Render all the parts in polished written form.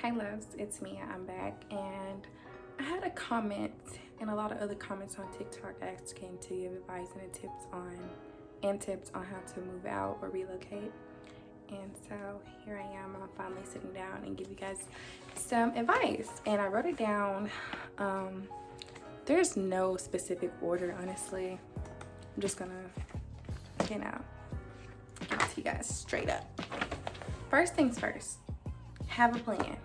Hi loves, it's Mia. I'm back, and I had a comment and a lot of other comments on TikTok asking to give advice and tips on how to move out or relocate. And so here I am. I'm finally sitting down and give you guys some advice. And I wrote it down. There's no specific order, honestly. I'm just gonna, give it to you guys straight up. First things first, have a plan.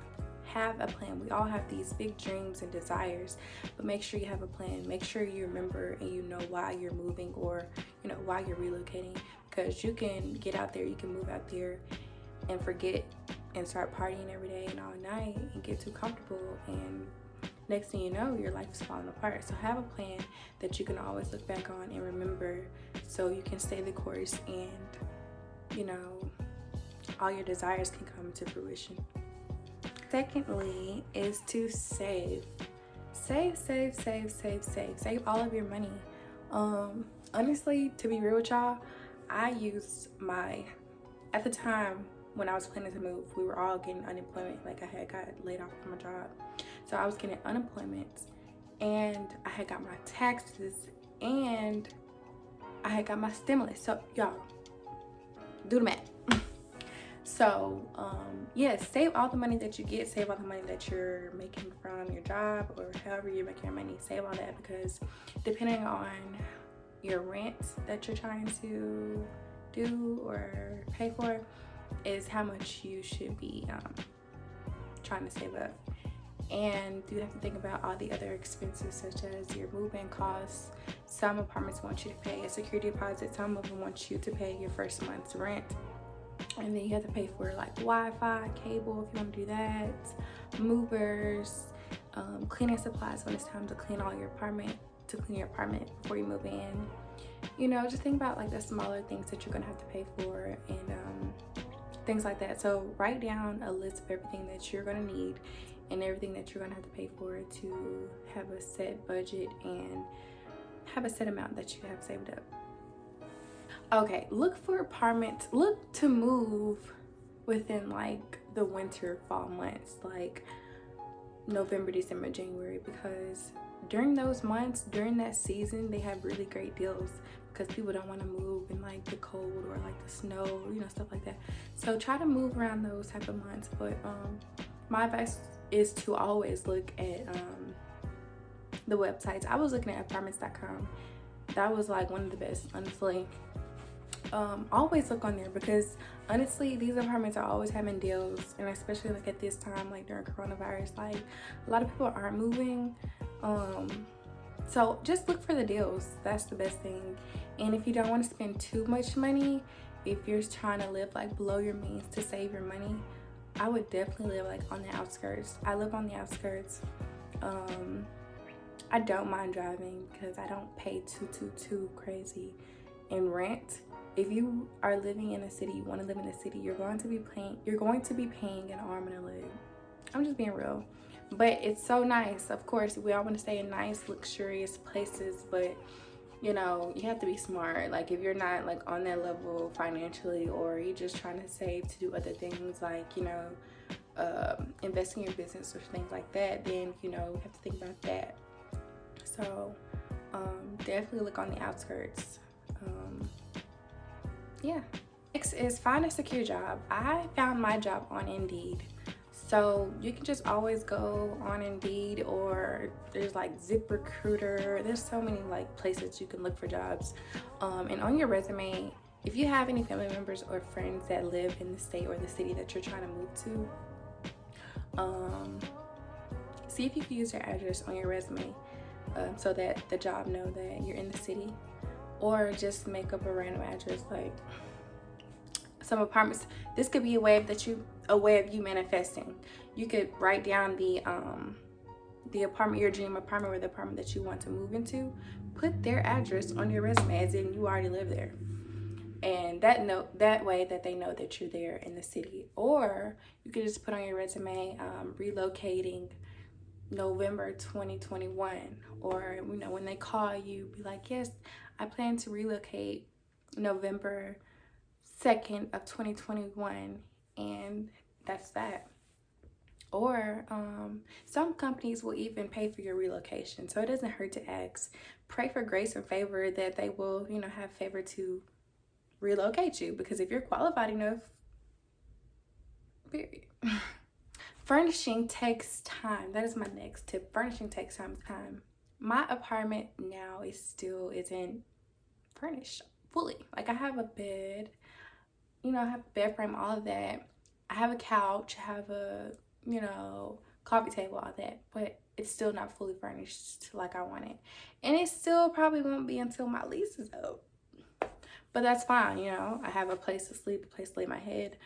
Have a plan. We all have these big dreams and desires, but make sure you have a plan. Make sure you remember and you know why you're moving, or why you're relocating, because you can get out there, you can move out there and forget and start partying every day and all night and get too comfortable, and next thing you know, your life is falling apart. So have a plan that you can always look back on and remember, so you can stay the course and all your desires can come to fruition. Secondly is to save. Save all of your money. Honestly, to be real with y'all, I used at the time when I was planning to move, we were all getting unemployment. Like, I had got laid off from my job, so I was getting unemployment, and I had got my taxes, and I had got my stimulus. So y'all, do the math. So yes, save all the money that you get, save all the money that you're making from your job or however you're making your money. Save all that, because depending on your rent that you're trying to do or pay for is how much you should be trying to save up. And you have to think about all the other expenses, such as your move-in costs. Some apartments want you to pay a security deposit, some of them want you to pay your first month's rent. And then you have to pay for like Wi-Fi, cable if you want to do that, movers, cleaning supplies when it's time to clean your apartment before you move in. Just think about like the smaller things that you're gonna have to pay for, and things like that. So write down a list of everything that you're gonna need and everything that you're gonna have to pay for to have a set budget and have a set amount that you have saved up. Okay, look for apartments. Look to move within like the winter, fall months, like November, December, January, because during those months, during that season, they have really great deals, because people don't want to move in like the cold or like the snow, stuff like that. So try to move around those type of months. But my advice is to always look at the websites. I was looking at Apartmentscom. That was like one of the best, honestly. Always look on there, because honestly, these apartments are always having deals, and especially like at this time, like during coronavirus, like a lot of people aren't moving. So just look for the deals. That's the best thing. And if you don't want to spend too much money, if you're trying to live like below your means to save your money, I would definitely live like on the outskirts. I live on the outskirts. I don't mind driving because I don't pay too crazy in rent. If you are living in a city, you want to live in a city, you're going to be paying an arm and a leg. I'm just being real. But it's so nice. Of course, we all want to stay in nice, luxurious places, but you have to be smart. Like, if you're not like on that level financially, or you're just trying to save to do other things like invest in your business or things like that, then you have to think about that. So definitely look on the outskirts. Yeah. Next is find a secure job. I found my job on Indeed. So you can just always go on Indeed, or there's like ZipRecruiter. There's so many like places you can look for jobs. And on your resume, if you have any family members or friends that live in the state or the city that you're trying to move to, see if you can use their address on your resume, so that the job know that you're in the city. Or just make up a random address, like some apartments. This could be a way of you manifesting. You could write down the apartment, your dream apartment, or the apartment that you want to move into. Put their address on your resume, as in you already live there, and that way that they know that you're there in the city. Or you could just put on your resume, relocating November 2021, or when they call you, be like, yes, I plan to relocate November 2nd of 2021, and that's that. or some companies will even pay for your relocation. So it doesn't hurt to ask. Pray for grace and favor that they will, you know, have favor to relocate you, because if you're qualified enough, period. Furnishing takes time. That is my next tip. Furnishing takes time. My apartment now isn't furnished fully. Like, I have a bed, you know, I have a bed frame, all of that. I have a couch, I have a, you know, coffee table, all that, but it's still not fully furnished like I want it. And it still probably won't be until my lease is up. But that's fine, you know. I have a place to sleep, a place to lay my head.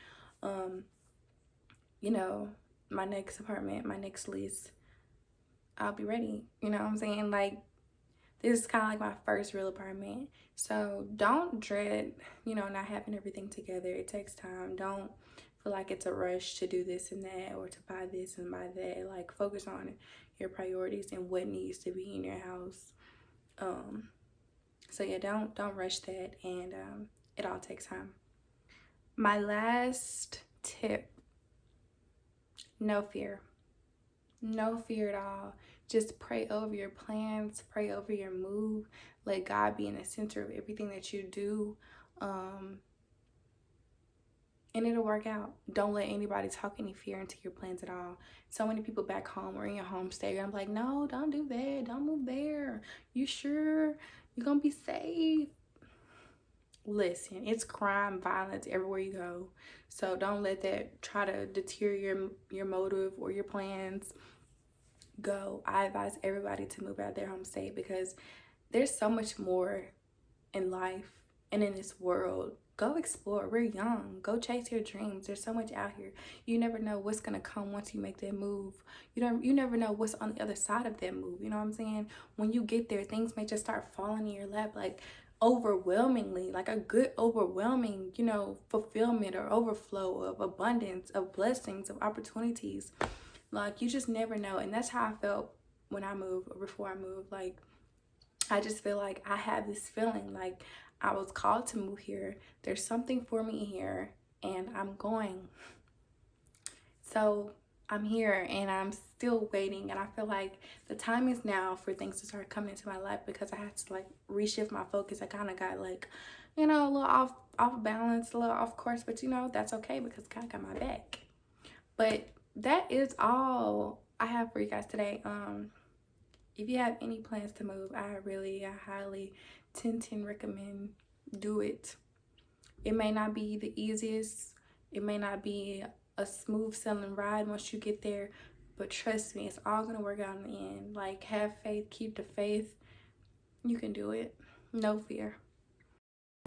You know, my next apartment, my next lease, I'll be ready. You know what I'm saying? Like, this is kind of like my first real apartment. So don't dread, you know, not having everything together. It takes time. Don't feel like it's a rush to do this and that, or to buy this and buy that. Like, focus on your priorities and what needs to be in your house. So yeah, don't rush that, and it all takes time. My last tip: no fear. No fear at all. Just pray over your plans, pray over your move. Let God be in the center of everything that you do. And it'll work out. Don't let anybody talk any fear into your plans at all. So many people back home or in your home state, I'm like, no, don't do that. Don't move there. You sure you're going to be safe? Listen, it's crime, violence everywhere you go. So don't let that try to deter your motive or your plans. Go. I advise everybody to move out of their home state, because there's so much more in life and in this world. Go explore. We're young. Go chase your dreams. There's so much out here. You never know what's gonna come once you make that move. You never know what's on the other side of that move. You know what I'm saying? When you get there, things may just start falling in your lap, like overwhelmingly, like a good overwhelming, you know, fulfillment or overflow of abundance, of blessings, of opportunities. Like, you just never know. And that's how I felt when I moved, or before I moved. Like, I just feel like I have this feeling like I was called to move here. There's something for me here, and I'm going. So I'm here, and I'm still waiting, and I feel like the time is now for things to start coming into my life, because I had to like reshift my focus. I kind of got like, you know, a little off balance, a little off course, but you know, that's okay, because God got my back. But that is all I have for you guys today. If you have any plans to move, I highly 10 recommend do it. It may not be the easiest, it may not be a smooth sailing ride once you get there, but trust me, it's all gonna work out in the end. Like, have faith, keep the faith. You can do it. No fear.